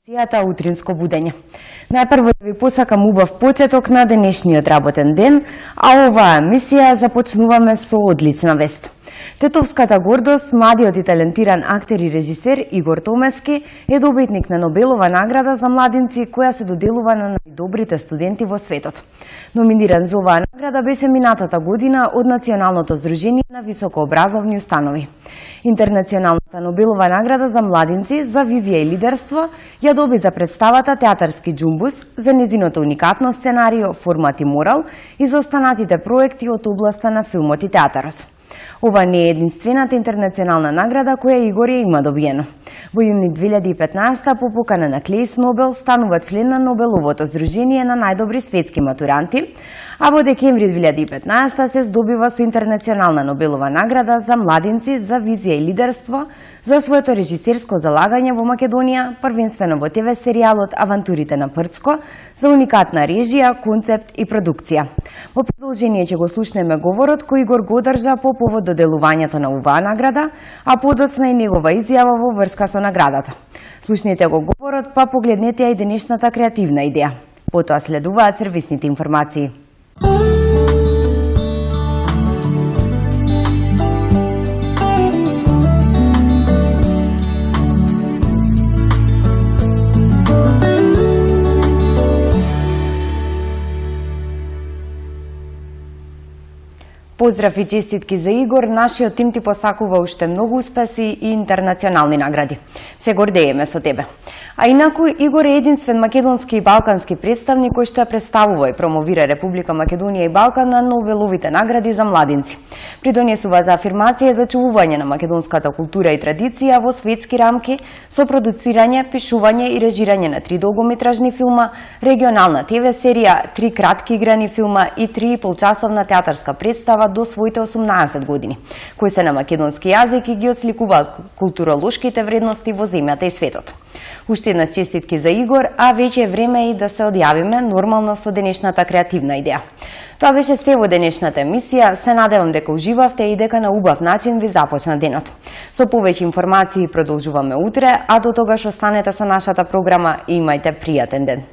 емисијата Утринско будење. Најпрво да ви посакам убав почеток на денешниот работен ден, а оваа емисија започнуваме со одлична вест. Тетовската гордост, младиот и талентиран актер и режисер Игор Томески е добитник на Нобелова награда за младинци која се доделува на најдобрите студенти во светот. Номиниран за оваа награда беше минатата година од Националното здружение на високообразовни установи. Интернационалната Нобелова награда за младинци за визија и лидерство ја доби за представата Театарски џумбус, за незиното уникатно сценарио, формат и морал и за останатите проекти од областа на филмот и театарот. Ова не е единствената интернационална награда која Игор ја има добиено. Во јуни 2015 по покана на Клеис Нобел станува член на Нобеловото здружение на најдобри светски матуранти, а во декември 2015 се здобива со интернационална Нобелова награда за младинци за визија и лидерство за своето режисерско залагање во Македонија, првенствено во ТВ серијалот Авантурите на Прцко, за уникатна режија, концепт и продукција. Во продолжение ќе го слушнеме говорот кој Игор го одржа по повод доделувањето на оваа награда, а подоцна и негова изјава во врска со наградата. Слушнете го говорот, па погледнете ја и денешната креативна идеја. Потоа следуваат сервисните информации. Поздрав и честитки за Игор, нашиот тим ти посакува уште многу успеси и интернационални награди. Се гордееме со тебе. А инаку, Игор е единствен македонски и балкански представник кој што ја представува и промовира Република Македонија и Балкан на Нобеловите награди за младинци. Придонесува за афирмација и зачувување на македонската култура и традиција во светски рамки со продуцирање, пишување и режирање на 3 долгометражни филма, регионална ТВ серија, 3 кратки играни филма и 3,5-часовна театарска представа до своите 18 години, кои се на македонски јазик и ги отсликуваат културолошките вредности во земјата и светот. Уште еднаш честитки за Игор, а веќе е време и да се одјавиме нормално со денешната креативна идеја. Тоа беше се во денешната емисија, се надевам дека уживавте и дека на убав начин ви започна денот. Со повеќе информации продолжуваме утре, а до тогаш останете со нашата програма и имајте пријатен ден.